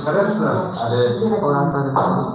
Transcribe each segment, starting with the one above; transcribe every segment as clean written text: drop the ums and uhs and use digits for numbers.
Cerezza, ada 40.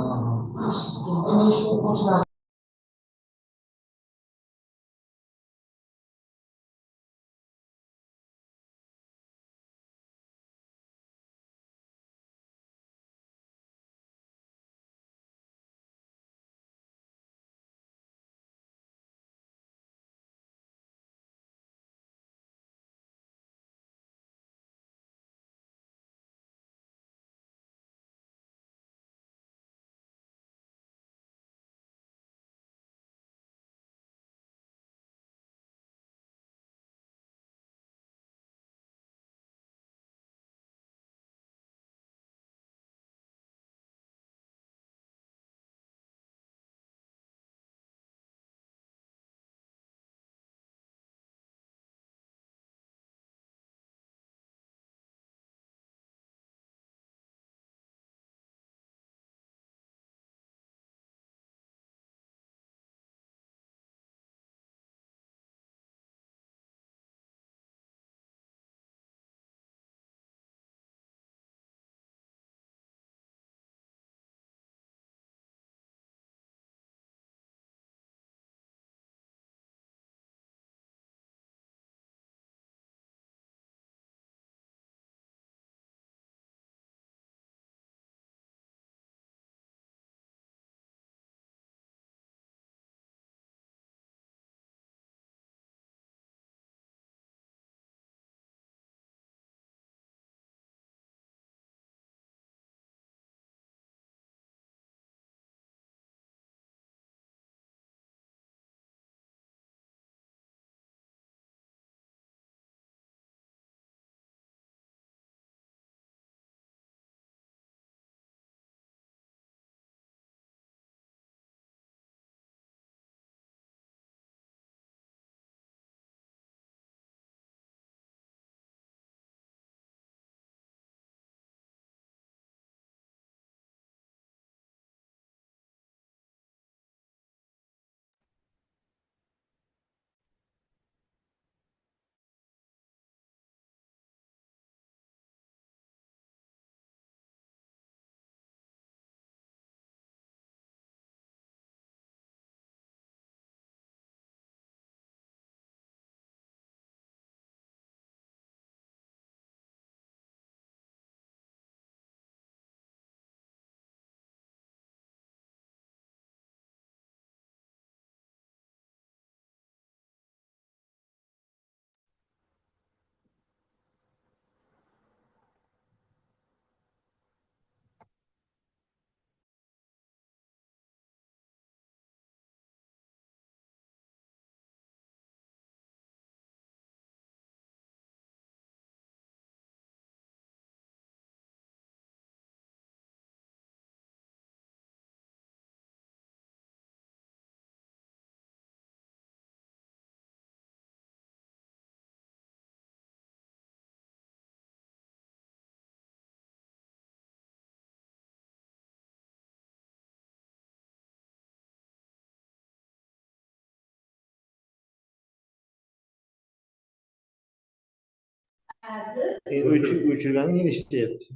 O'chirganing eshityapti.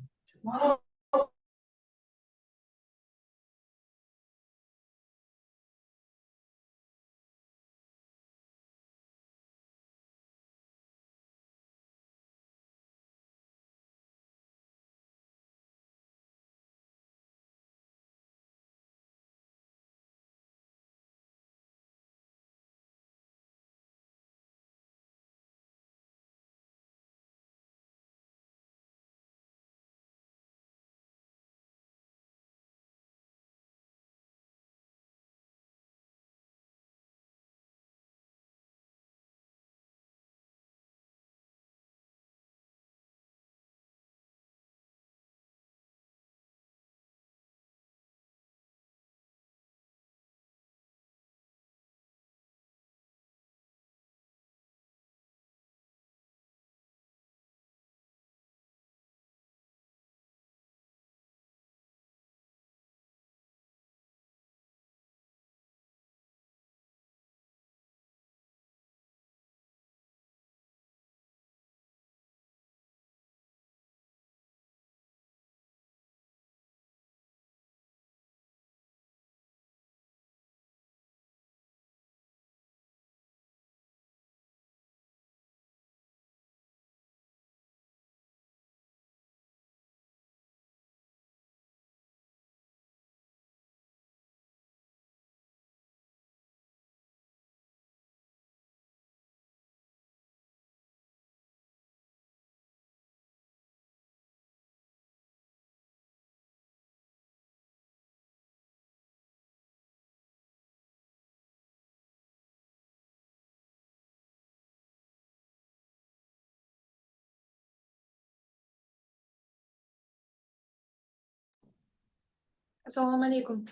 Assalomu alaykum.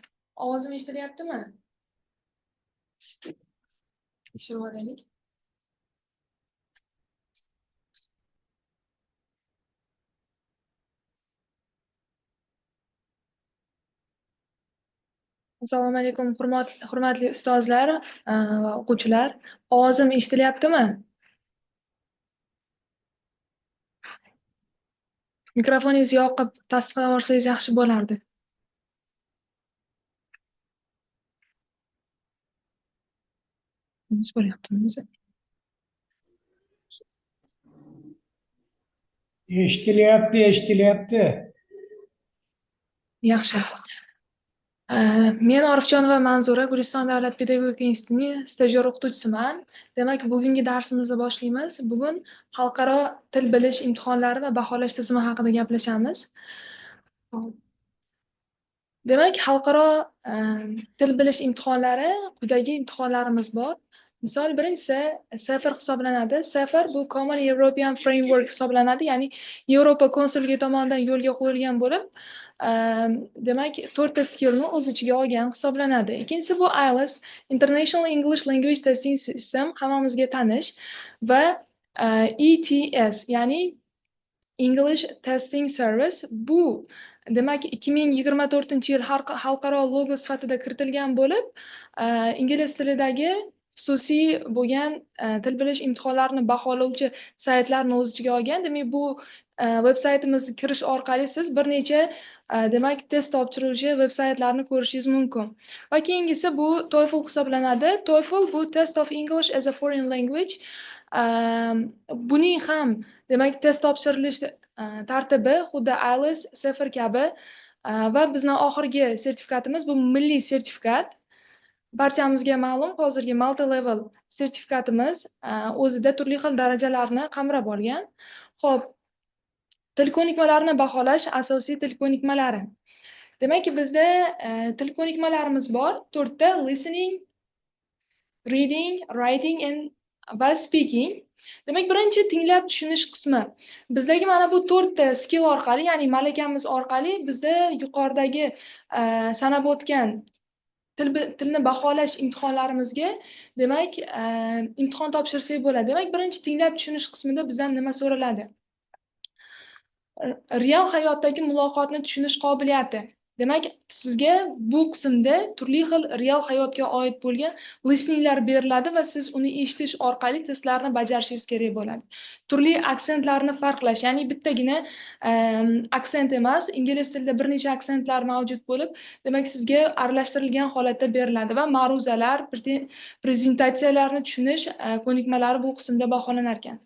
Ovozim eshitilyaptimi? Tekshirib olaylik. Assalomu alaykum, hurmatli ustozlar va o'quvchilar. Ovozim eshitilyaptimi? Mikrofoningizni yoqib tasdiqlab yuborsangiz yaxshi bo'lardi. Nima bo'lyapti? Eshitilyapti. Yaxshi. Men Orifjonova Manzura, Guliston davlat pedagogika institutining stajyor o'qituvchisiman. Demak, bugungi darsimizni boshlaymiz. Bugun xalqaro til bilish imtihonlari va baholash tizimi haqida gaplashamiz. Demak, xalqaro til bilish imtihonlari, quyidagi imtihonlarimiz bor. Misol, birinchisi SAFER hisoblanadi. SAFER bu Common European Framework hisoblanadi, ya'ni Yevropa konsulligi tomonidan yo'lga qo'yilgan bo'lib, demak, 4 ta skillni o'z ichiga olgan hisoblanadi. Ikkinchisi bu IELTS, International English Language Testing System, hammamizga tanish, va ETS, ya'ni English Testing Service. Bu demak 2024-yil xalqaro logo sifatida kiritilgan bo'lib, ingliz tilidagi xususiy bo'lgan til bilish imtihonlarini baholovchi saytlarni o'z ichiga olgan. Demak, bu veb-saytimizga kirish orqali siz bir necha demak test topshiruvchi veb-saytlarni ko'rishingiz mumkin. Va keyingisi bu TOEFL hisoblanadi. TOEFL bu Test of English as a Foreign Language. Buning ham demak test topshirilish tartibi xuddi IELTS, SAFER kabi va bizning oxirgi sertifikatimiz bu milliy sertifikat. Barchamizga ma'lum, hozirgi multi level sertifikatimiz o'zida turli xil darajalarni qamrab olgan. Xo'p, til ko'nikmalarini baholash asosiy til ko'nikmalari. Demak, bizda til ko'nikmalarimiz bor. 4 ta: listening, reading, writing va speaking. Demak, birinchi tinglab tushunish qismi. Bizdagi mana bu 4 ta skill orqali, ya'ni malakamiz orqali bizda yuqoridagi sanab o'tgan tilni baholash imtihonlarimizga demak imtihon topshirsak bo'ladi. Demak, birinchi tinglab tushunish qismida bizdan nima so'raladi? Real hayotdagi muloqotni tushunish qobiliyati. Demak, sizga bu qismda turli xil real hayotga oid bo'lgan listeninglar beriladi va siz uni eshitish orqali testlarni bajarishingiz kerak bo'ladi. Turli aksentlarni farqlash, ya'ni bittagina aksent emas, ingliz tilida bir necha aksentlar mavjud bo'lib, demak sizga aralashtirilgan holatda beriladi va ma'ruzalar, prezentatsiyalarni tushunish ko'nikmalari bu qismda baholanar ekan.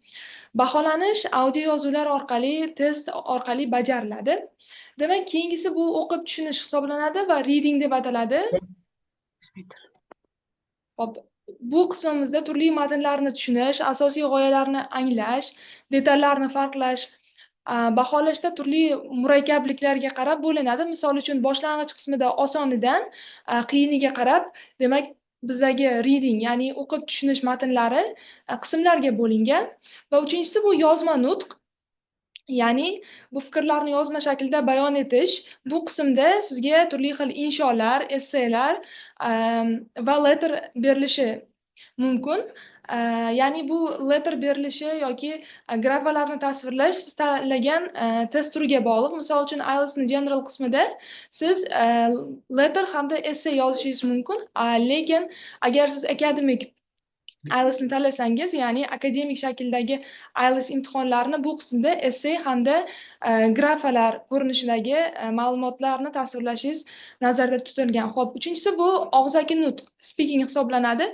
Baholanish audio yozuvlar orqali, test orqali bajariladi. Demak, keyingisi bu o'qib tushunish hisoblanadi va reading deb ataladi. Hop, bu qismimizda turli matnlarni tushunish, asosiy g'oyalarni anglash, detallarni farqlash, baholashda turli murakkabliklarga qarab bo'linadi. Misol uchun, boshlang'ich qismida osonidan qiyiniga qarab, demak, bizdagi reading, ya'ni o'qib tushunish matnlari qismlarga bo'lingan. Va uchinchisi bu yozma nutq, ya'ni bu fikrlarni yozma shaklda bayon etish. Bu qismda sizga turli xil insholar, essaylar va letter berilishi mumkin. Ya'ni bu letter berilishi yoki grafalarni tasvirlash siz tanlagan test turiga bog'liq. Misol uchun, IELTS'ning general qismida siz letter hamda essay yozishingiz mumkin. Lekin agar siz akademik IELTS'ni tanlasangiz, ya'ni akademik shakldagi IELTS imtihonlarini bu qismda essay hamda grafalar ko'rinishidagi ma'lumotlarni tasvirlashingiz nazarda tutilgan. Xo'p, uchinchisi bu og'zaki nutq, speaking hisoblanadi.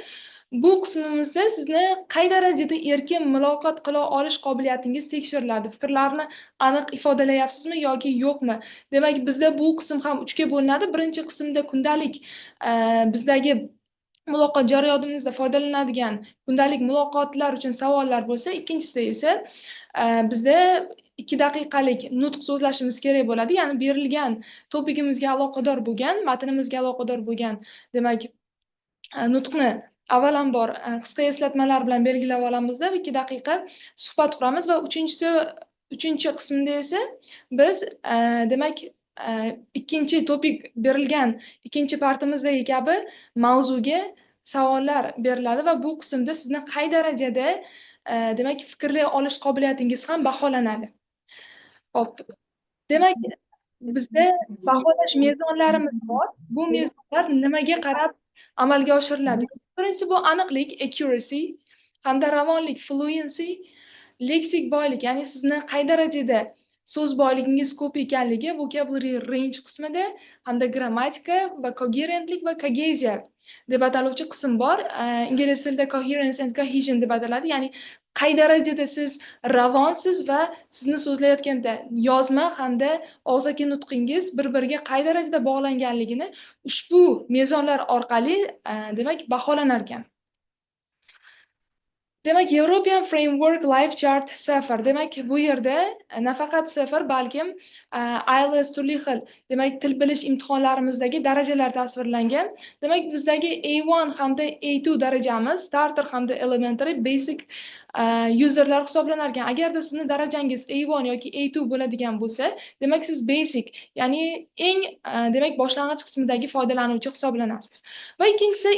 Bu qismimizda sizni qay darajada erkin muloqot qila olish qobiliyatingiz tekshiriladi. Fikrlarni aniq ifodalayapsizmi yoki yo'qmi? Demak, bizda bu qism ham 3 ga bo'linadi. Birinchi qismda kundalik bizdagi muloqot jarayonimizda foydalanadigan kundalik muloqotlar uchun savollar bo'lsa, ikkinchisida esa bizda 2 daqiqalik nutq so'zlashimiz kerak bo'ladi. Ya'ni berilgan topigimizga aloqador bo'lgan, matnimizga aloqador bo'lgan, demak, nutqni avvalambor qisqa eslatmalar bilan belgilab olamizda, 2 daqiqa suhbat quramiz va uchinchi qismda esa biz demak ikkinchi topik berilgan ikkinchi partimizdagi kabi mavzuga savollar beriladi va bu qismda sizni qay darajada demak fikrlay olish qobiliyatingiz ham baholanadi. Hop. Demak, bizda baholash mezonlarimiz bor. Bu mezonlar nimaga qarab amalga oshiriladi? Birinchisi bu aniqlik, accuracy, hamda ravonlik, fluency, leksik boylik, ya'ni sizni qay darajada so'z boyligingiz ko'p ekanligi vocabulary range qismida, hamda grammatika va coherentlik va cohesion deb ataluvchi qism bor. Ingliz tilida coherence and cohesion deb ataladi, ya'ni qay darajada siz ravonsiz va sizni so'zlayotganda yozma hamda og'zaki nutqingiz bir-biriga qay darajada bog'langanligini ushbu mezonlar orqali demak baholanar ekan. Demak, European Framework Life Chart 0. Demak, bu yerda nafaqat 0, balkim IELTS turli xil, demak, til bilish imtihonlarimizdagi darajalar tasvirlangan. Demak, bizdagi A1 hamda A2 darajamiz, starter hamda elementary, basic userlar hisoblanar ekan. Agarda sizni darajangiz A1 yoki A2 bo'ladigan bo'lsa, demak siz basic, ya'ni eng demak boshlang'ich qismidagi foydalanuvchi hisoblanasiz. Va ikkinchisi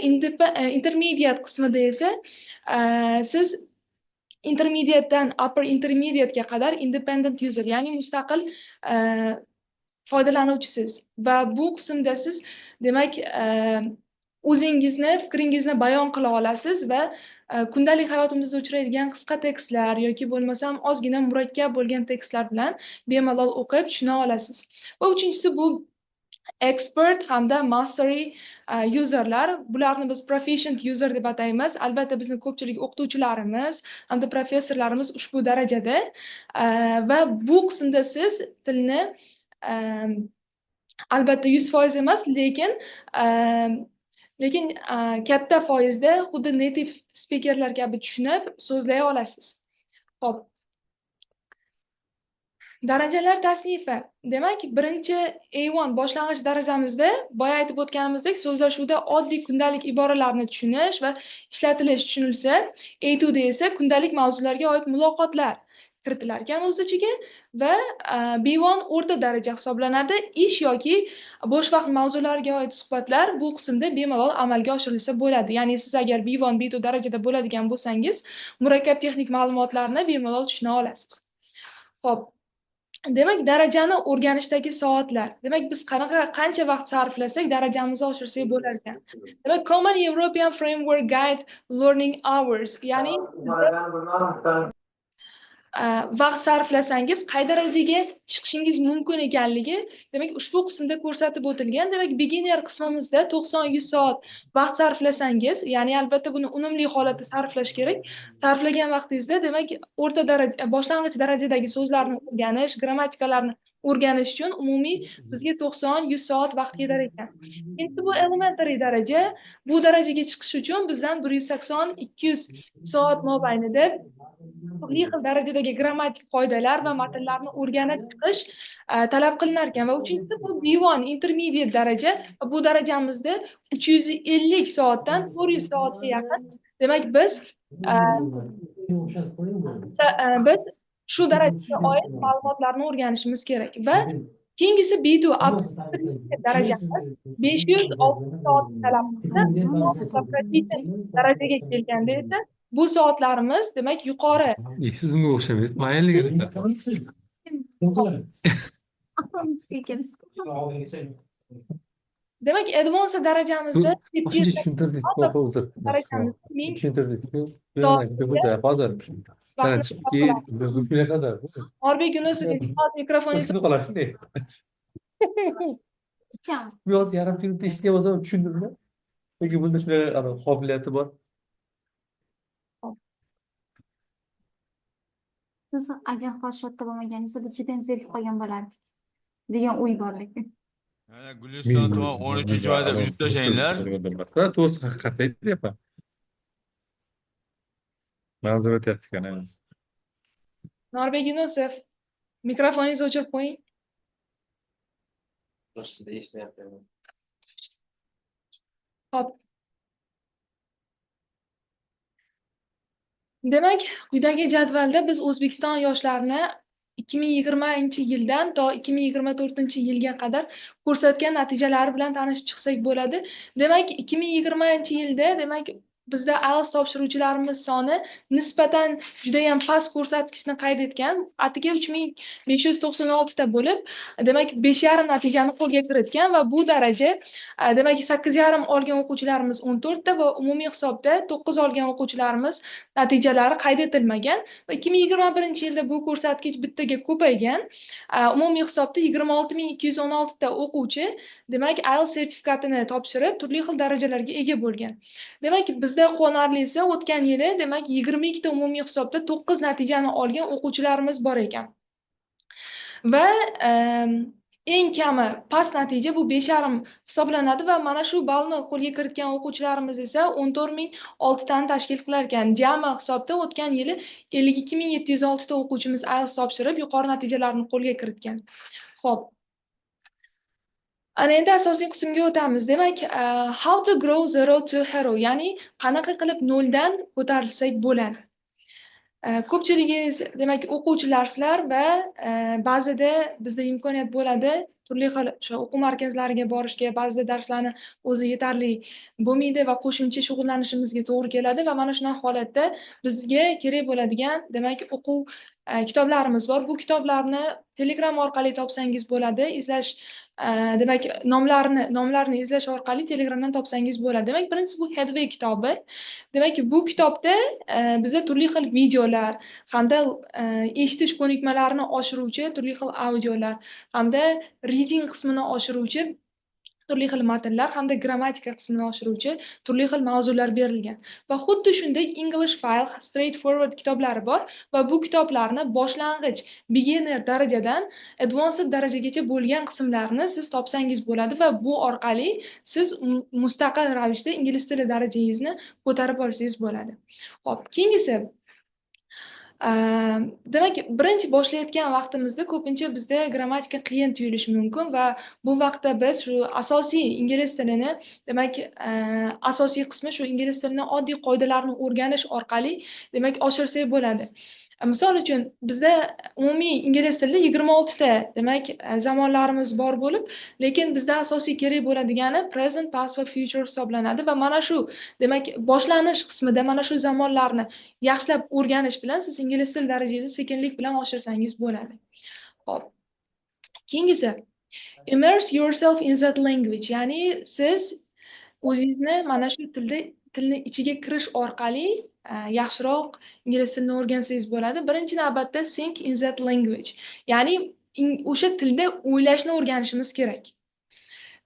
intermediate qismida esa siz intermediatedan upper intermediate'ga qadar independent user, ya'ni mustaqil foydalanuvchisiz va bu qismda siz demak o'zingizni fikringizni bayon qila olasiz va kundalik hayotimizda uchraydigan qisqa tekstlar yoki bo'lmasam ozgina murakkab bo'lgan tekstlar bilan bemalol o'qib tushuna olasiz. Va uchinchisi bu expert hamda mastery userlar. Bularni biz proficient user deb ataymiz. Albatta bizni ko'pchilik o'qituvchilarimiz hamda professorlarimiz ushbu darajada va bu qismda siz tilni albatta 100% emas, lekin katta foizda xuddi native speakerlar kabi tushunib so'zlay olasiz. Xo'p. Darajalar tasnifi. Demak, birinchi A1 boshlang'ich darajamizda boya aytib o'tganimizdek so'zlashuvda oddiy kundalik iboralarni tushunish va ishlatilish tushunilsa, A2 da esa kundalik mavzularga oid muloqotlar kiritilar ekan o'z ichiga va B1 o'rta daraja hisoblanadi. Ish yoki bo'sh vaqt mavzulariga oid suhbatlar bu qismda bemalol amalga oshirilsa bo'ladi. Ya'ni siz agar B1, B2 darajada bo'ladigan bo'lsangiz, murakkab texnik ma'lumotlarni bemalol tushuna olasiz. Xo'p. Demak, darajani o'rganishdagi soatlar. Demak, biz qancha vaqt sarflasak, darajamizni oshirsak bo'lar ekan. Demak, Common European Framework Guide Learning Hours, ya'ni vaqt sarflasangiz qay darajaga chiqishingiz mumkin ekanligi demak ushbu qismda ko'rsatib o'tilgan. Demak, beginner qismimizda 90-100 soat vaqt sarflasangiz, ya'ni albatta buni unumli holatda sarflash kerak. Sarflagan vaqtingizda demak o'rta daraja, boshlang'ich darajadagi so'zlarni o'rganish, grammatikalarni o'rganish uchun umumiy bizga 90-100 soat vaqt ketar ekan. Endi bu elementary daraja. Bu darajaga chiqish uchun bizdan 180-200 soat mobaynida turli xil darajadagi grammatik qoidalar va matnlarni o'rganib chiqish talab qilinar ekan. Va uchinchisi bu B1 intermediate daraja. Bu darajamizda 350 soatdan 400 soatga yaqin. Demak, biz shu darajaga oid ma'lumotlarni o'rganishimiz kerak va keyingisi B2 darajasi 500-600 soat talab qiladi. Darajaga kelganda esa bu soatlarimiz demak yuqori. Sizga o'xshamaydi. Mayliga. Demak, advanced darajamizda Tushuntirdik, hozir. Orbek Yunusov mikrofoningizni qoladi. Bu yoz yarim minutda eshitgan bo'lsam tushundirma. Chunki bunda shunaqa qobiliyati bor. Siz agar hozirda bo'lmaganingizda biz juda ham zerikib qolgan bo'lardik degan o'y bor lekin. Guliston tuman 13-oyda uzib tashlanglar. To'g'risi haqiqatda aytyapman. Ma'zurat ekan. Orbek Yunusov mikrofoningizni o'chirib qo'ying. Xo'p. Demak, quyidagi jadvalda biz O'zbekiston yoshlarini 2020-yildan to 2024-yilga qadar ko'rsatgan natijalari bilan tanishib chiqsak bo'ladi. Demak, 2020-yilda demak bizda IELTS topshiruvchilarimiz soni nisbatan juda ham past ko'rsatkichni qayd etgan. Atigi 3596 ta bo'lib, demak 5,5 natijani qo'lga kiritgan va bu daraja demak 8,5 olgan o'quvchilarimiz 14 ta va umumiy hisobda 9 olgan o'quvchilarimiz natijalari qayd etilmagan. Va 2021-yilda bu ko'rsatkich bittaga ko'paygan. Umumiy hisobda 26,216 ta o'quvchi demak IELTS sertifikatini topshirib, turli xil darajalarga ega bo'lgan. Demak, bizda quvonarlisi o'tgan yili demak 22 ta umumiy hisobda 9 natijani olgan o'quvchilarimiz bor ekan. Va eng kami past natija bu 5,5 hisoblanadi va mana shu ballni qo'lga kiritgan o'quvchilarimiz esa 14,006 tani tashkil qilar ekan. Jami hisobda o'tgan yili 52,706 ta o'quvchimiz IELTS topshirib, yuqori natijalarni qo'lga kiritgan. Xo'p. Ana endi asosiy qismga o'tamiz. Demak, how to grow zero to hero, ya'ni qanaqa qilib noldan ko'tarilsak bo'ladi. Ko'pchiligingiz demak o'quvchilarsizlar va ba'zida bizda imkoniyat bo'ladi turli xil o'sha o'quv markazlariga borishga, ba'zida darslarni o'zi yetarli bo'lmaydi va qo'shimcha shug'ullanishimizga to'g'ri keladi va mana shunaqa holatda bizga kerak bo'ladigan demak o'quv kitoblarimiz bor. Bu kitoblarni Telegram orqali topsangiz bo'ladi. Izlash demak nomlarini izlash orqali Telegramdan topsangiz bo'ladi. Demak, birinchisi bu Headway kitobi. Demak, bu kitobda bizda turli xil videolar hamda eshitish ko'nikmalarini oshiruvchi turli xil audiolar hamda reading qismini oshiruvchi turli xil matnlar hamda grammatika qismini oshiruvchi turli xil mavzular berilgan. Va xuddi shunday English File, Straightforward kitoblari bor va bu kitoblarni boshlang'ich beginner darajadan advanced darajagacha bo'lgan qismlarni siz topsangiz bo'ladi va bu orqali siz mustaqil ravishda ingliz tili darajangizni ko'tarib olsangiz bo'ladi. Xo'p, keyingisi demak, birinchi boshlayotgan vaqtimizda ko'pincha bizda grammatika qiyin tuyulishi mumkin va bu vaqtda biz shu asosiy ingliz tilini demak asosiy qismi shu ingliz tilini oddiy qoidalarini o'rganish orqali demak oshirsak bo'ladi. Misol uchun bizda umumiy ingliz tilida 26 ta demak zamonlarimiz bor bo'lib, lekin bizda asosiy kerak bo'ladigani present, past va future hisoblanadi va mana shu demak boshlanish qismida mana shu zamonlarni yaxshilab o'rganish bilan siz ingliz til darajangizni sekinlik bilan oshirsangiz bo'ladi. Xo'p. Keyingisi immerse yourself in that language, ya'ni siz o'zingizni mana shu tilni ichiga kirish orqali yaxshiroq ingliz tilini o'rgansangiz bo'ladi. Birinchi navbatda think in that language, ya'ni o'sha tilda o'ylashni o'rganishimiz kerak.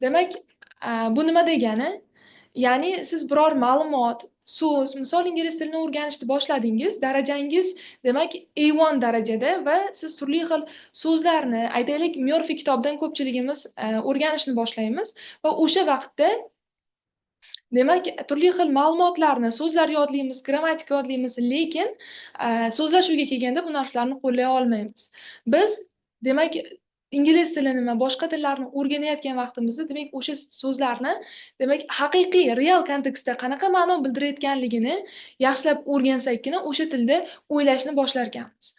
Demak, bu nima degani? Ya'ni siz biror ma'lumot, so'z, misol ingliz tilini o'rganishni boshladingiz, darajangiz demak A1 darajada va siz turli xil so'zlarni, aytaylik, Murphy kitobdan ko'pchiligimiz o'rganishni boshlaymiz va o'sha vaqtda demak turli xil ma'lumotlarni, so'zlar yodlaymiz, grammatika yodlaymiz, lekin so'zlashuvga kelganda bu narsalarni qo'llay olmaymiz. Biz demak ingliz tilini va boshqa tillarni o'rganayotgan vaqtimizda demak o'sha so'zlarni demak haqiqiy real kontekstda qanaqa ma'no bildirayotganligini yaxshilab o'rgansakkina o'sha tilda o'ylashni boshlar ekanmiz.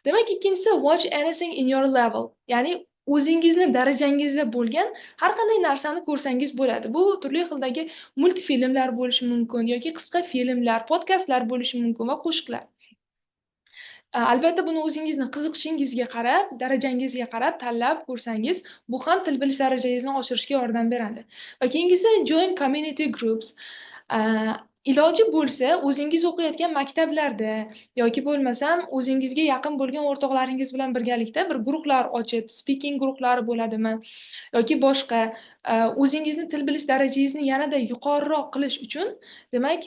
Demak, ikkinchisi watch anything in your level, ya'ni o'zingizni darajangizda bo'lgan har qanday narsani ko'rsangiz bo'ladi. Bu turli xildagi multfilmlar bo'lishi mumkin yoki qisqa filmlar, podkastlar bo'lishi mumkin va qo'shiqlar. Albatta buni o'zingizni qiziqishingizga qarab, darajangizga qarab tanlab ko'rsangiz, bu ham til bilish darajangizni oshirishga yordam beradi. Va keyingisi join community groups. Iloji bo'lsa, o'zingiz o'qiyotgan maktablarda yoki bo'lmasam o'zingizga yaqin bo'lgan o'rtoqlaringiz bilan birgalikda bir guruhlar ochib, speaking guruhlari bo'ladimi yoki boshqa o'zingizni til bilish darajangizni yanada yuqoriroq qilish uchun demak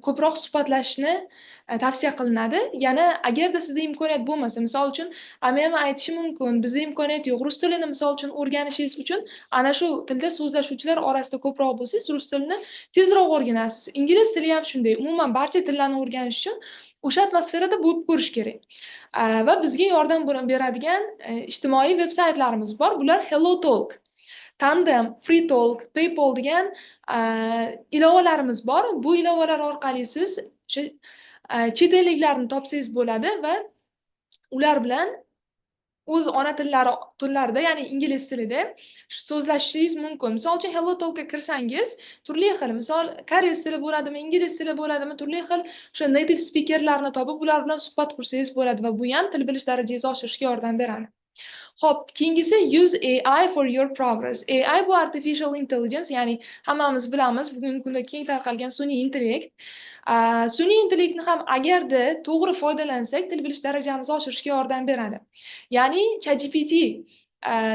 ko'proq suhbatlashishni tavsiya qilinadi. Yana agarda sizda imkoniyat bo'lmasa, misol uchun men aytishim mumkin, bizda imkoniyat yo'q, rus tilini misol uchun o'rganishingiz uchun ana shu tilda so'zlashuvchilar orasida ko'proq bo'lsangiz, rus tilini tezroq o'rganasiz. Ingliz tili ham shunday. Umuman barcha tillarni o'rganish uchun o'sha atmosferada bo'lib ko'rish kerak. Va bizga yordam beradigan ijtimoiy veb-saytlarimiz bor. Bular Hello Talk, Tandem, Free Talk, PayPal degan ilovalarimiz bor. Bu ilovalar orqali siz o'sha chet elliklarni topsangiz bo'ladi va ular bilan o'z ona tillarida, ya'ni ingliz tilida so'zlashishingiz mumkin. Misol uchun Hello Talk'ga kirsangiz, turli xil, misol koreys tili bo'ladimi, ingliz tili bo'ladimi, turli xil o'sha native speakerlarni topib, ular bilan suhbat qursangiz bo'ladi va bu ham til bilish darajangizni oshirishga yordam beradi. Xo'p, keyingisi use AI for your progress. AI bu artificial intelligence, ya'ni hammamiz bilamiz, bugungi kunda keng tarqalgan sun'iy intellekt. Sun'iy intellektni ham agarda to'g'ri foydalansak, til bilish darajamizni oshirishga yordam beradi. Ya'ni ChatGPT,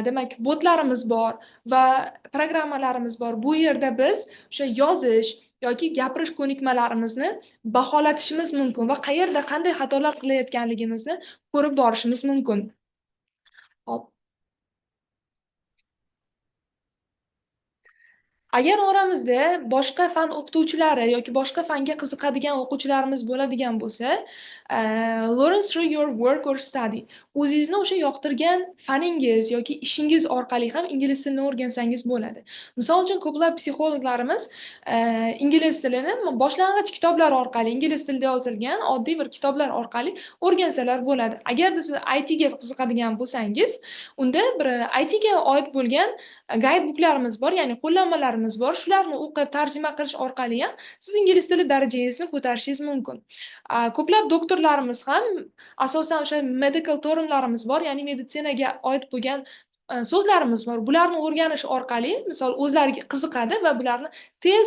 demak, botlarimiz bor va programmalarimiz bor. Bu yerda biz o'sha yozish yoki gapirish ko'nikmalarimizni baholatishimiz mumkin va qayerda qanday xatolar qilayotganligimizni ko'rib borishimiz mumkin. Hop. Agar oramizda boshqa fan o'qituvchilari yoki boshqa fanga qiziqadigan o'quvchilarimiz bo'ladigan bo'lsa, learn through your work or study. O'zingizni o'sha yoqtirgan faningiz yoki ishingiz orqali ham ingliz tilini o'rgansangiz bo'ladi. Misol uchun ko'plab psixologlarimiz ingliz tilini boshlang'ich kitoblar orqali, ingliz tilida yozilgan oddiy bir kitoblar orqali o'rgansalar bo'ladi. Agar siz IT ga qiziqadigan bo'lsangiz, unda bir IT ga oid bo'lgan guidebooklarimiz bor, ya'ni qo'llanmalarimiz bor. Shularni o'qib, tarjima qilish orqali ham siz ingliz tili darajangizni ko'tarishingiz mumkin. Ko'plab doktorlarimiz ham asosan o'sha medical termlarimiz bor, ya'ni meditsinaga oid bo'lgan so'zlarimiz bor. Bularni o'rganish orqali, misol o'zlariga qiziqadi va bularni tez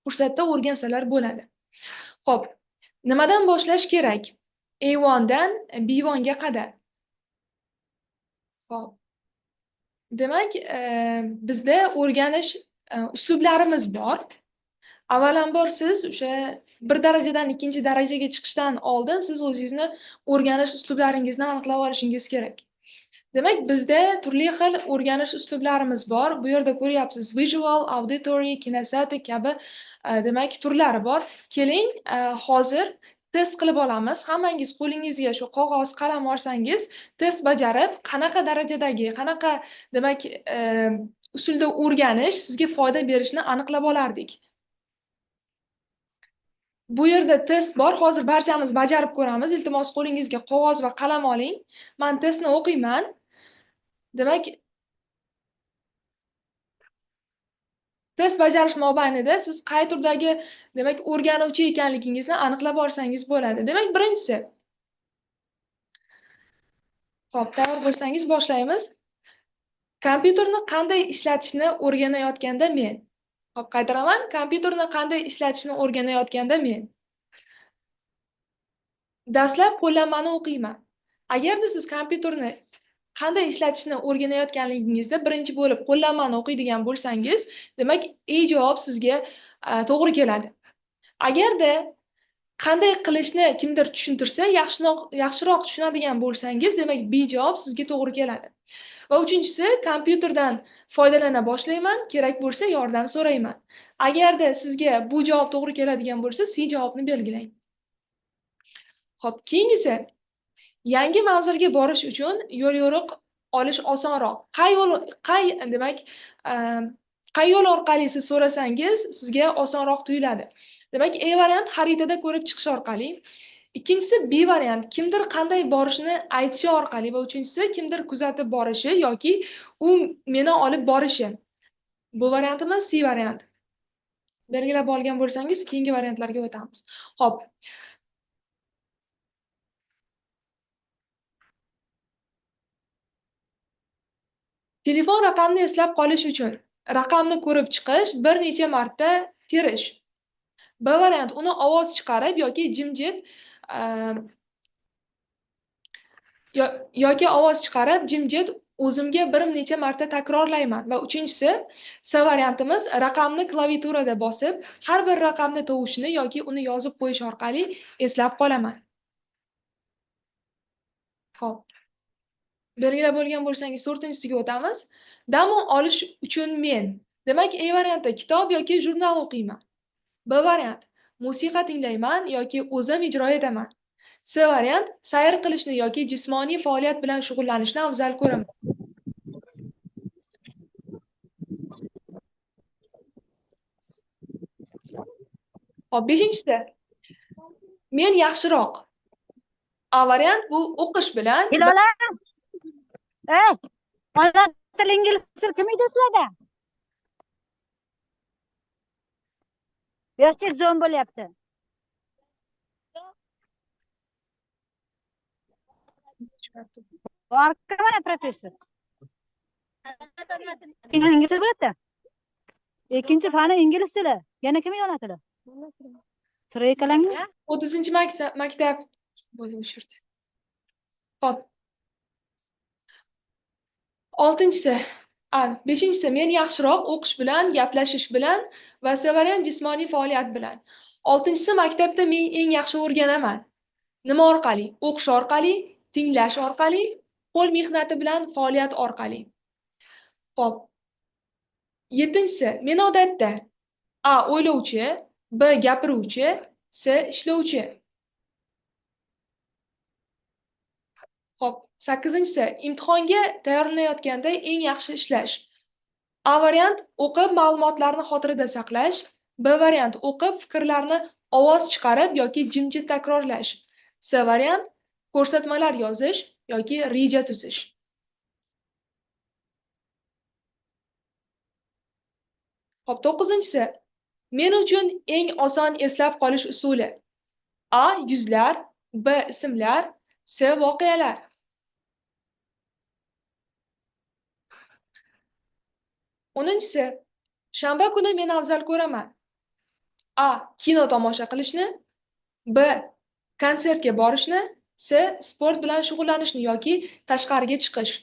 fursatda o'rgansalar bo'ladi. Xo'p, nimadan boshlash kerak? A1 dan B1 ga qadar. Xo'p. Demak, bizda o'rganish uslublarimiz bor. Avvalambor siz o'sha bir darajadan ikkinchi darajaga chiqishdan oldin siz o'zingizni o'rganish uslublaringizni aniqlab olishingiz kerak. Demak, bizda turli xil o'rganish uslublarimiz bor. Bu yerda ko'ryapsiz, visual, auditory, kinesthetic kabi demak turlari bor. Keling, hozir test qilib olamiz. Hammangiz qo'lingizga shu qog'oz, qalam olsangiz, test bajarib, qanaqa darajadagi, qanaqa demak usulda o'rganish sizga foyda berishini aniqlab olardik. Bu yerda test bor. Hozir barchamiz bajarib ko'ramiz. Iltimos qo'lingizga qog'oz va qalam oling. Men testni o'qiyman. Demak, test bajarish mobaynida siz qay turdagi, demak, o'rganuvchi ekanligingizni aniqlab olsangiz bo'ladi. Demak, birinchisi. Xo'p, tayyor bo'lsangiz boshlaymiz. Kompyuterni qanday ishlatishni o'rganayotganda men. Xo'p, qaytaraman. Kompyuterni qanday ishlatishni o'rganayotganda men. Dastlab qo'llanmani o'qiyman. Agarda siz kompyuterni qanday ishlatishni o'rganayotganligingizda birinchi bo'lib qo'llanmani o'qiydigan bo'lsangiz, demak, A javob sizga to'g'ri keladi. Agarda qanday qilishni kimdir tushuntirsa, yaxshiroq tushunadigan bo'lsangiz, demak, B javob sizga to'g'ri keladi. Va uchinchisi, kompyuterdan foydalana boshlayman, kerak bo'lsa yordam so'rayman. Agarda sizga bu javob to'g'ri keladigan bo'lsa, C javobni belgilang. Xo'p, keyingisi, yangi manzilga borish uchun yo'l-yo'riq olish osonroq. Qay yo'l orqali siz so'rasangiz, sizga osonroq tuyuladi. Demak, A variant xaritada ko'rib chiqish orqali. Ikkinchisi B variant, kimdir qanday borishini aytishi orqali va uchinchisi kimdir kuzatib borishi yoki u meni olib borishi. Bu variantimiz C variant. Belgilab olgan bo'lsangiz, keyingi variantlarga o'tamiz. Xo'p. Telefon raqamni eslab qolish uchun raqamni ko'rib chiqish, bir necha marta terish. B variant, uni ovoz chiqarib yoki jimjit o'zimga bir necha marta takrorlayman. Va uchinchisi, C variantimiz, raqamni klaviaturada bosib, har bir raqamni tovushini yoki uni yozib qo'yish orqali eslab qolaman. Xo'p. Belgilab bo'lgan bo'lsangiz, 4-chisiga o'tamiz. Dam olish uchun men. Demak, A variantda kitob yoki jurnal o'qiyman. B variant, musiqa tinglayman yoki o'zim ijro etaman. C variant, sayr qilishni yoki jismoniy faoliyat bilan shug'ullanishni afzal ko'raman. Hop, 5-chisi. Men yaxshiroq. A variant bu o'qish bilan Hilola, ona tili ingliz tili kim edi sizlarda? Yoshcha zo'n bo'lyapti. Orqa mana professor. Ingliz tili biladi. Ikkinchi fani ingliz tili. Yana kim ona tili? Suraya kalangmi? 30-maktab bo'ldi o'shirdi. Hop. 6-si, 5-si men yaxshiroq o'qish bilan, gaplashish bilan va C variant jismoniy faoliyat bilan. 6-si maktabda men eng yaxshi o'rganaman. Nima orqali? O'qish orqali, tinglash orqali, qo'l mehnati bilan faoliyat orqali. Hop. 7-si men odatda A o'ylovchi, B gapiruvchi, C ishlovchi. Hop, 8-si imtihonga tayyorlanayotganda eng yaxshi ishlash. A variant o'qib ma'lumotlarni xotirada saqlash, B variant o'qib fikrlarni ovoz chiqarib yoki jimjit takrorlash. C variant ko'rsatmalar yozish yoki reja tuzish. Hop, 9-si men uchun eng oson eslab qolish usuli. A yuzlar, B ismlar, C voqealar. 10-si shanba kuni men afzal ko'raman. A kino tomosha qilishni, B konsertga borishni, C sport bilan shug'ullanishni yoki tashqariga chiqish.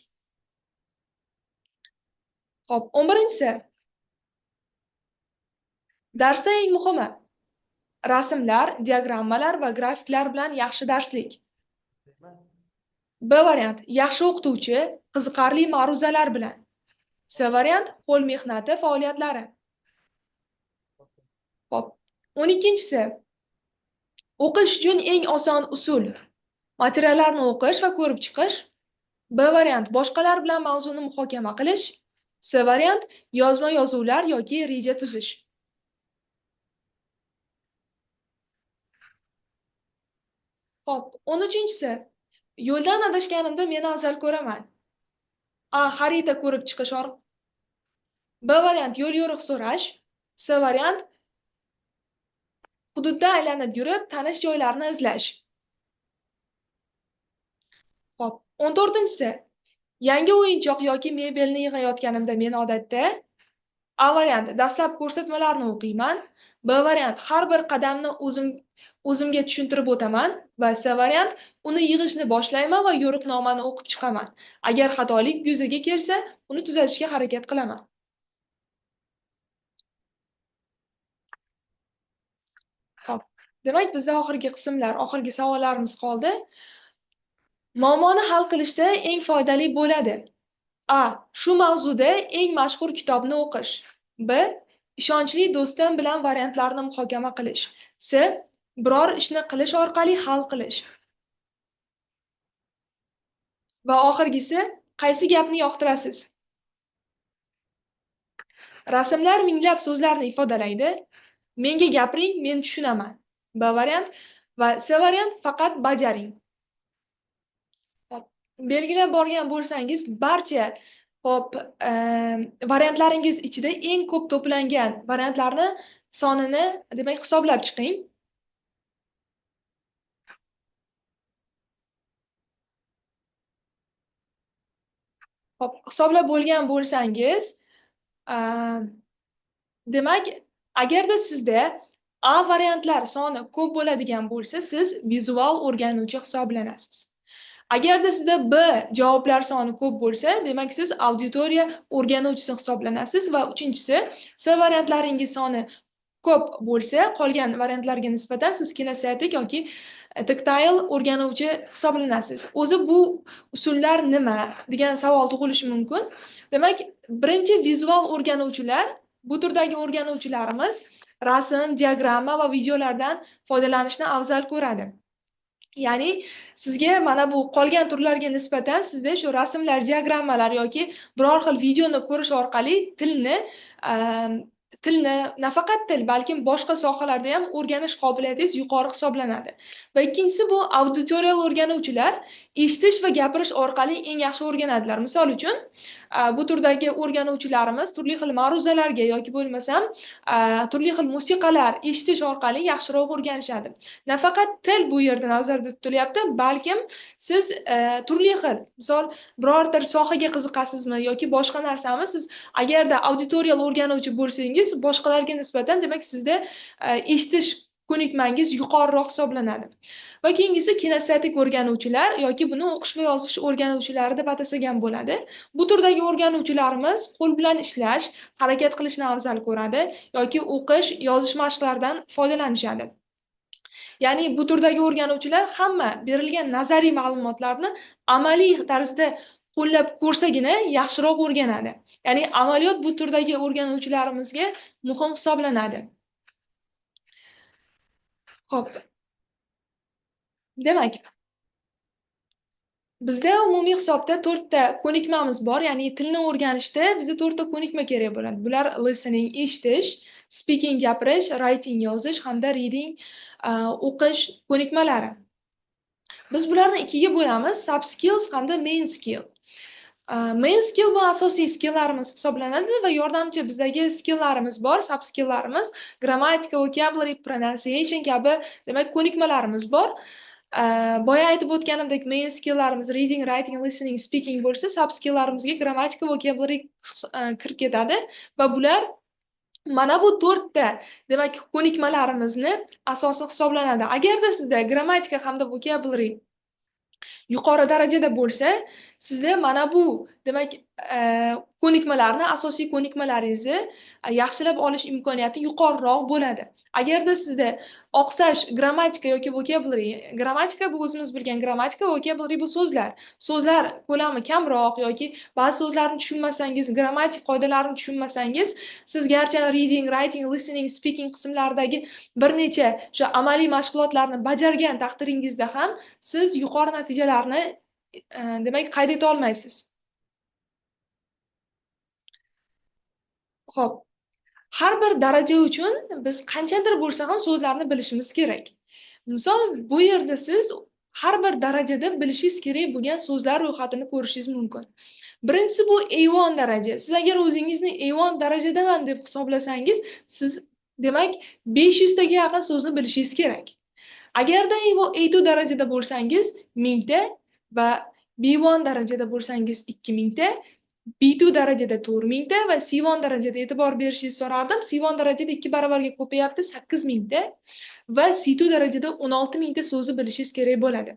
Hop, 11-si darsda eng muhimi rasmlar, diagrammalar va grafiklar bilan yaxshi darslik. B variant yaxshi o'qituvchi, qiziqarli ma'ruzalar bilan. C variant qo'l mehnati faoliyatlari. Hop, 12-si o'qish uchun eng oson usul. Materiallarni o'qish va ko'rib chiqish. B variant boshqalar bilan mavzuni muhokama qilish. C variant yozma yozuvlar yoki reja tuzish. Hop, 13-si yo'ldan adashganimda meni afzal ko'raman. A xarita ko'rib chiqish B variant yo'l yo'riq so'rash. C variant hududda aylanib yurib tanish joylarni izlash. Hop, 14-si yangi o'yinchoq yoki mebelni yig'ayotganimda men odatda A variant dastlab ko'rsatmalarni o'qiyman. B variant har bir qadamni o'zimga tushuntirib o'taman va C variant uni yig'ishni boshlayman va yo'riqnomani o'qib chiqaman. Agar xatolik yuzaga kelsa, uni tuzatishga harakat qilaman. Xo'p, demak bizda oxirgi qismlar, oxirgi savollarimiz qoldi. Muammoni hal qilishda eng foydali bo'ladi. A. Shu mavzuda eng mashhur kitobni o'qish. B. Ishonchli do'stim bilan variantlarni muhokama qilish. C. Biror ishni qilish orqali hal qilish. Va oxirgisi, qaysi gapni yoqtirasiz? Rasmlar minglab so'zlarni ifodalaydi. Menga gapiring, men tushunaman. B variant va C variant faqat bajaring. Belgilab borgan bo'lsangiz, barcha variantlaringiz ichida eng ko'p to'plangan variantlarni sonini, demak, hisoblab chiqing. Hop, hisoblab bo'lgan bo'lsangiz, demak, agarda sizda A variantlar soni ko'p bo'ladigan bo'lsa, siz vizual o'rganuvchi hisoblanasiz. Agarda sizda B javoblar soni ko'p bo'lsa, demak siz auditoriya o'rganuvchisi hisoblanasiz va 3-si C variantlaringiz soni ko'p bo'lsa, qolgan variantlarga nisbatan siz kinestetik yoki tactile o'rganuvchi hisoblanasiz. O'zi bu usullar nima degan savol tug'ilishi mumkin. Demak, birinchi vizual o'rganuvchilar, bu turdagi o'rganuvchilarimiz rasm, diagramma va videolardan foydalanishni afzal ko'radi. Ya'ni sizga mana bu qolgan turlarga nisbatan sizda shu rasmlar, diagrammalar yoki biror xil videoni ko'rish orqali tilni tilni nafaqat til, balkim boshqa sohalarda ham o'rganish qobiliyatingiz yuqori hisoblanadi. Va ikkinchisi bu auditoriyal o'rganuvchilar eshitish va gapirish orqali eng yaxshi o'rganadilar. Misol uchun, bu turdagi o'rganuvchilarimiz turli xil ma'ruzalarga yoki bo'lmasam turli xil musiqalar eshitish orqali yaxshiroq o'rganishadi. Nafaqat til bu yerda nazarda tutilyapti, balkim siz turli xil, misol birorta sohaga qiziqasizmi yoki boshqa narsami, siz agarda auditoriyal o'rganuvchi bo'lsangiz, boshqalarga nisbatan demak sizda eshitish ko'nikmangiz yuqoriroq hisoblanadi. Va keyingisi kinestetik o'rganuvchilar yoki buni o'qish va yozish o'rganuvchilari deb atasak ham bo'ladi. Bu turdagi o'rganuvchilarimiz qo'l bilan ishlash, harakat qilishni afzal ko'radi yoki o'qish, yozish mashqlaridan foydalanishadi. Ya'ni bu turdagi o'rganuvchilar hamma berilgan nazariy ma'lumotlarni amaliy tarzda qo'llab ko'rsagina yaxshiroq o'rganadi. Ya'ni amaliyot bu turdagi o'rganuvchilarimizga muhim hisoblanadi. Xo'p. Demak, bizda umumiy hisobda 4 ta ko'nikmamiz bor, ya'ni tilni o'rganishda bizga 4 ta ko'nikma kerak bo'ladi. Bular listening eshitish, speaking gapirish, writing yozish hamda reading o'qish ko'nikmalari. Biz bularni ikkiga bo'lamiz: sub skills hamda main skill. Main skill bu asosiy skilllarimiz hisoblanadi va yordamchi bizdagi skilllarimiz bor, sub skilllarimiz, grammatika, vocabulary, pronunciation kabi demak ko'nikmalarimiz bor. Boya aytib o'tganimdek main skilllarimiz reading, writing, listening, speaking bo'lsa, sub skilllarimizga grammatika, vocabulary kirib ketadi va bular mana bu 4 ta demak ko'nikmalarimizni asosi hisoblanadi. Agarda sizda grammatika hamda vocabulary yuqori darajada bo'lsa, sizda mana bu demak ko'nikmalarni, asosiy ko'nikmalaringizni yaxshilab olish imkoniyati yuqoriroq bo'ladi. Agarda sizda oqsash grammatika yoki vocabulary, grammatika bu o'zimiz bilgan grammatika, vocabulary bu so'zlar. So'zlar ko'lami kamroq yoki ba'zi so'zlarni tushunmasangiz, grammatik qoidalarini tushunmasangiz, siz garchi reading, writing, listening, speaking qismlaridagi bir necha o'sha amaliy mashg'ulotlarni bajargan taqdiringizda ham siz yuqori natijalarni demak qayd eta olmaysiz. Xo'p. Har bir daraja uchun biz qanchadir bo'lsa ham so'zlarni bilishimiz kerak. Misol, bu yerda siz har bir darajada bilishingiz kerak bo'lgan so'zlar ro'yxatini ko'rishingiz mumkin. Birinchisi bu A1 daraja. Siz agar o'zingizni A1 darajadaman deb hisoblasangiz, siz demak 500 taga yaqin so'zni bilishingiz kerak. Agarda A2 darajada bo'lsangiz 1000 ta va B1 darajada bo'lsangiz 2000 ta, B2 darajada 4000 ta va C1 darajada e'tibor berishingizni so'rardim. C1 darajada 2 barobarga ko'payapti, 8000 ta va C2 darajada 16000 ta so'zni bilishingiz kerak bo'ladi.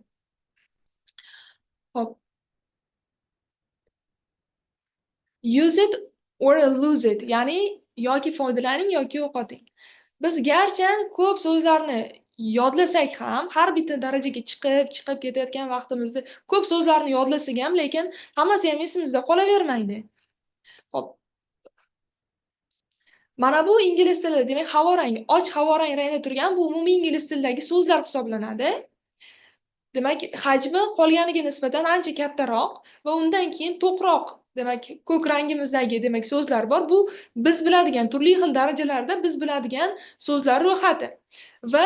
Xo'p. Use it or lose it, ya'ni yoki foydalaning yoki yo'qoting. Biz garchi ko'p so'zlarni yodlasak ham, har bitta darajaga chiqib ketayotgan vaqtimizda ko'p so'zlarni yodlasak ham, lekin hammasi ham esimizda qolavermaydi. Xo'p. Mana bu ingliz tilida, demak, havorang, och havorang rangda turgan bu umumiy ingliz tilidagi so'zlar hisoblanadi. Demak, hajmi qolganiga nisbatan ancha kattaroq va undan keyin to'qroq, demak, ko'k rangimizdagi demak so'zlar bor. Bu biz biladigan turli xil darajalarda biz biladigan so'zlar ro'yxati. Va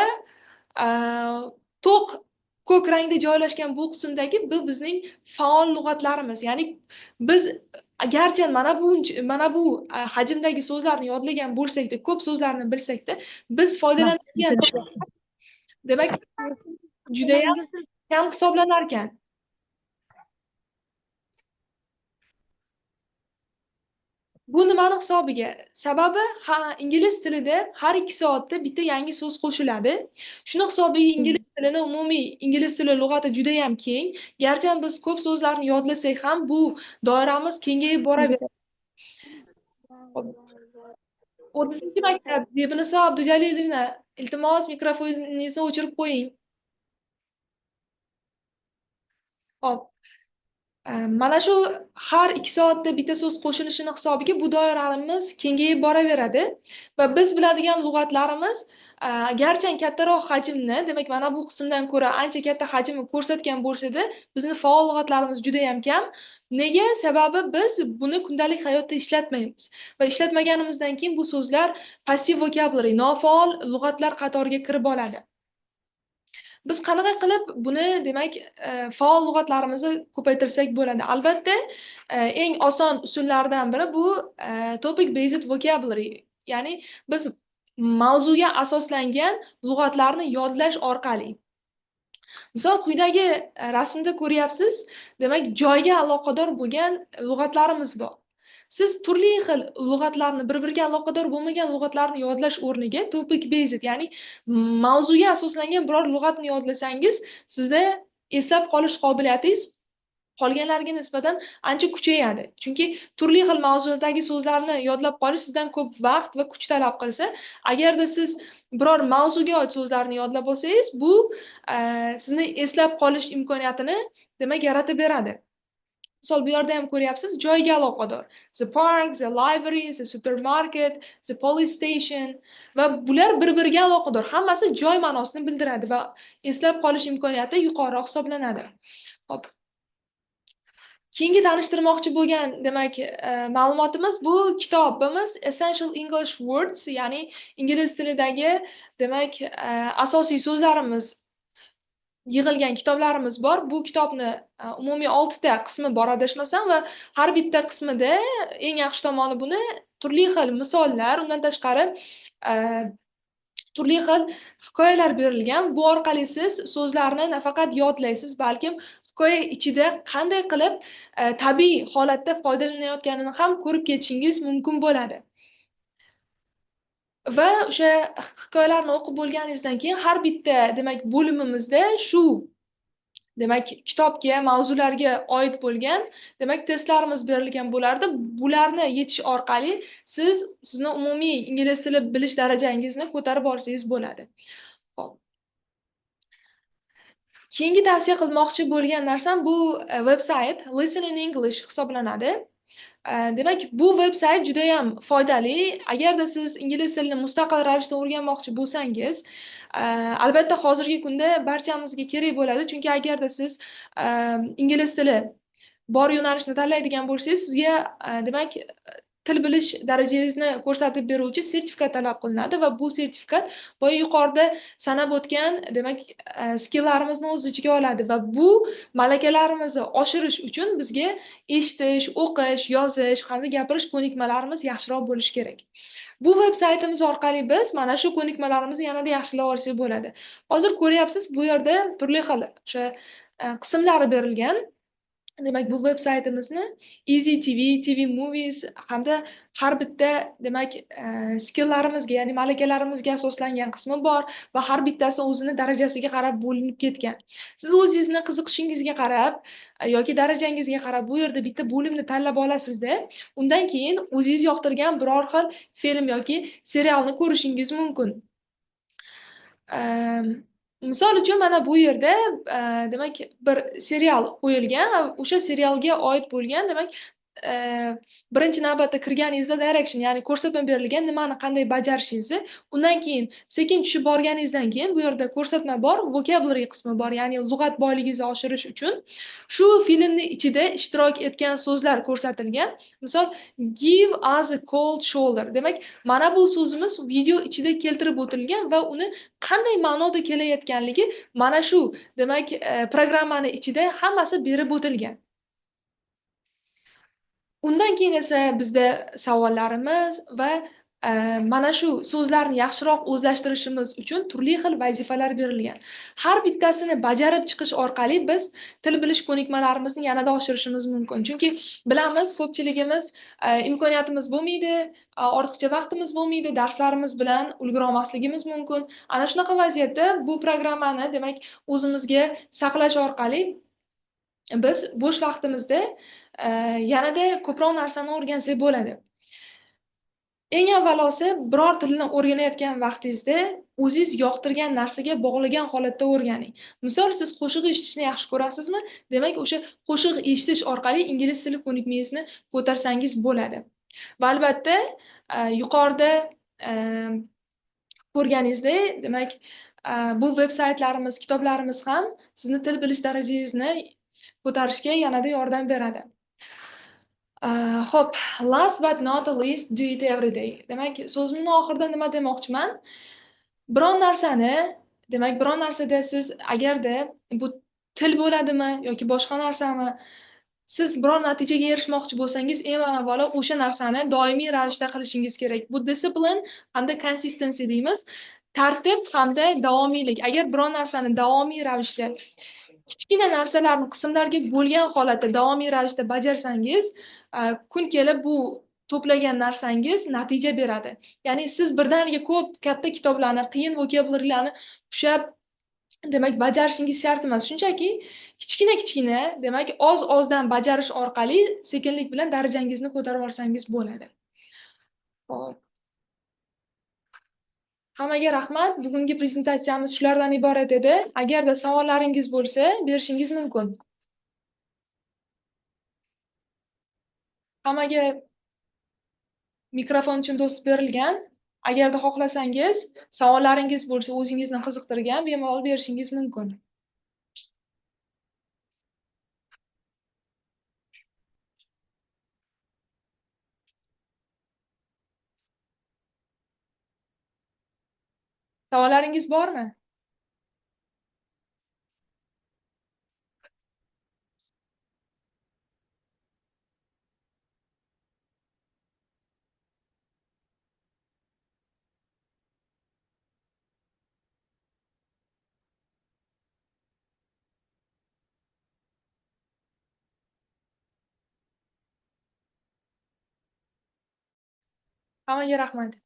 to'q ko'k rangda joylashgan bu qismdagi bu bizning faol lug'atlarimiz. Ya'ni biz garchi mana bu hajmdagi so'zlarni yodlagan bo'lsak-da, ko'p so'zlarni bilsak-da, biz foydalanadigan demak juda kam hisoblanar ekan. Bu nimani hisobiga? Sababi ingliz tilida har 2 soatda bitta yangi so'z qo'shiladi. Shuni hisobiga ingliz tilini umumiy ingliz tili lug'ati juda ham keng. Garchi biz ko'p so'zlarni yodlasak ham bu doiramiz kengayib boraveradi. 30-maktab Zebiniso Abdujalilовna, iltimos mikrofoningizni o'chirib qo'ying. Hop. Mana shu har 2 soatda bitta so'z qo'shilishini hisobiga bu doiramiz kengayib boraveradi va biz biladigan lug'atlarimiz garchi kattaroq hajmni, demak mana bu qismdan ko'ra ancha katta hajmni ko'rsatgan bo'lsa-da, bizni faol lug'atlarimiz juda ham kam. Nega? Sababi biz buni kundalik hayotda ishlatmaymiz va ishlatmaganimizdan keyin bu so'zlar passive vocabulary, nofaol lug'atlar qatoriga kirib oladi. Biz qanaqa qilib buni demak faol lug'atlarimizni ko'paytirsak bo'ladi? Albatta, eng oson usullardan biri bu topic based vocabulary. Ya'ni biz mavzuga asoslangan lug'atlarni yodlash orqali. Misol quyidagi rasmda ko'ryapsiz, demak joyga aloqador bo'lgan lug'atlarimiz bor. Siz turli xil lug'atlarni, bir-biriga aloqador bo'lmagan lug'atlarni yodlash o'rniga topic based, ya'ni mavzuga asoslangan biror lug'atni yodlasangiz, sizda eslab qolish qobiliyatingiz qolganlarga nisbatan ancha kuchayadi. Chunki turli xil mavzudagi so'zlarni yodlab qolish sizdan ko'p vaqt va kuch talab qilsa, agarda siz biror mavzuga oid so'zlarni yodlab olsangiz, bu sizni eslab qolish imkoniyatini demak yaratib beradi. Misol bu yerda ham ko'ryapsiz, joyga aloqador. The park, the library, the supermarket, the police station va bular bir-biriga aloqador. Hammasi joy ma'nosini bildiradi va eslab qolish imkoniyati yuqoriroq hisoblanadi. Hop. Keyingi tanishtirmoqchi bo'lgan demak ma'lumotimiz bu kitobimiz Essential English Words, ya'ni ingliz tilidagi demak asosiy so'zlarimiz yig'ilgan kitoblarimiz bor. Bu kitobni umumiy 6 ta qismi bor adashmasam va har bitta qismida eng yaxshi tomoni buni turli xil misollar, undan tashqari turli xil hikoyalar berilgan. Bu orqali siz so'zlarni nafaqat yodlaysiz, balkim hikoya ichida qanday qilib tabiiy holatda foydalanayotganini ham ko'rib ketishingiz mumkin bo'ladi. Va o'sha hikoyalarni o'qib bo'lganingizdan keyin har bitta demak bo'limimizda shu demak kitobga, mavzularga oid bo'lgan demak testlarimiz berilgan bo'lardi. Bularni yechish orqali sizni umumiy ingliz tili bilish darajangizni ko'tarib olsangiz bo'ladi. Xo'p. Keyingi tavsiya qilmoqchi bo'lgan narsam bu veb-sayt Listen in English hisoblanadi. Demak, bu veb-sayt juda ham foydali. Agarda siz ingliz tilini mustaqil ravishda o'rganmoqchi bo'lsangiz, albatta hozirgi kunda barchamizga kerak bo'ladi. Chunki agarda siz ingliz tili bor yo'nalishni tanlaydigan bo'lsangiz, sizga demak til bilish darajangizni ko'rsatib beruvchi sertifikat talab qilinadi va bu sertifikat boya yuqorida sanab o'tgan demak skilllarimizni o'z ichiga oladi va bu malakalarimizni oshirish uchun bizga eshitish, o'qish, yozish hamda gapirish ko'nikmalarimiz yaxshiroq bo'lishi kerak. Bu veb-saytimiz orqali biz mana shu ko'nikmalarimizni yanada yaxshilab olsak bo'ladi. Hozir ko'ryapsiz, bu yerda turli xil o'sha qismlari berilgan. Demak, bu veb-saytimizni Easy TV, TV Movies hamda har bitta demak skilllarimizga, ya'ni malakalarimizga asoslangan qismi bor va har bittasi o'zini darajasiga qarab bo'linib ketgan. Siz o'zingizni qiziqishingizga qarab yoki darajangizga qarab bu yerda bitta bo'limni tanlab olasizda, undan keyin o'zingiz yoqtirgan biror xil film yoki serialni ko'rishingiz mumkin. Misol uchun mana bu yerda demak bir serial qo'yilgan, o'sha serialga oid bo'lgan demak birinchi navbatda kirganingizda direction, ya'ni ko'rsatma berilgan nimani qanday bajarishingizni, undan keyin sekin tushib borganingizdan keyin bu yerda ko'rsatma bor, vocabulary qismi bor, ya'ni lug'at boyligingizni oshirish uchun shu filmni ichida ishtirok etgan so'zlar ko'rsatilgan. Misol give us a cold shoulder. Demak, mana bu so'zimiz video ichida keltirib o'tilgan va uni qanday ma'noda kelayotganligi mana shu demak programmani ichida hammasi berib o'tilgan. Undan keyin esa bizda savollarimiz va mana shu so'zlarni yaxshiroq o'zlashtirishimiz uchun turli xil vazifalar berilgan. Har bittasini bajarib chiqish orqali biz til bilish ko'nikmalarimizni yanada oshirishimiz mumkin. Chunki bilamiz, ko'pchiligimiz imkoniyatimiz bo'lmaydi, ortiqcha vaqtimiz bo'lmaydi, darslarimiz bilan ulgura olmasligimiz mumkin. Ana shunaqa vaziyatda bu programmani demak o'zimizga saqlash orqali biz bo'sh vaqtimizda yanada ko'proq narsani o'rgansak bo'ladi. Eng avvalosi biror tilni o'rganayotgan vaqtingizda o'zingiz yoqtirgan narsaga bog'lagan holatda o'rganing. Misol, siz qo'shiq eshitishni yaxshi ko'rasizmi? Demak, o'sha qo'shiq eshitish orqali ingliz tili ko'nikmangizni ko'tarsangiz bo'ladi. Va albatta, yuqorida ko'rganingizda, demak, bu veb-saytlarimiz, kitoblarimiz ham sizni til bilish darajangizni ko'tarishga yanada yordam beradi. Ho'p, last but not least, do it every day. Demak, so'zimning oxirida nima demoqchiman? Biron narsani, demak, biron narsada siz agarda bu til bo'ladimi yoki boshqa narsami, siz biror natijaga erishmoqchi bo'lsangiz, eng avvalo o'sha narsani doimiy ravishda qilishingiz kerak. Bu discipline hamda consistency deymiz. Tartib hamda davomiylik. Agar biror narsani davomiy ravishda kichkina narsalarni qismlarga bo'lgan holatda davomiy ravishda bajarsangiz, kun kelib bu to'plagan narsangiz natija beradi. Ya'ni siz birdaniga ko'p katta kitoblarni, qiyin vokabularlarni ushlab, demak, bajarishingiz shart emas. Shunchaki kichkina, demak, oz-ozdan bajarish orqali sekinlik bilan darajangizni ko'tarib olsangiz bo'ladi. Hop. Hammaga rahmat. Bugungi prezentatsiyamiz shulardan iborat edi. Agarda savollaringiz bo'lsa, berishingiz mumkin. Hammaga mikrofon uchun do'st berilgan. Agarda xohlasangiz, savollaringiz bo'lsa, o'zingizni qiziqtirgan, bemalol berishingiz mumkin. Savollaringiz bormi? Hammaga rahmat.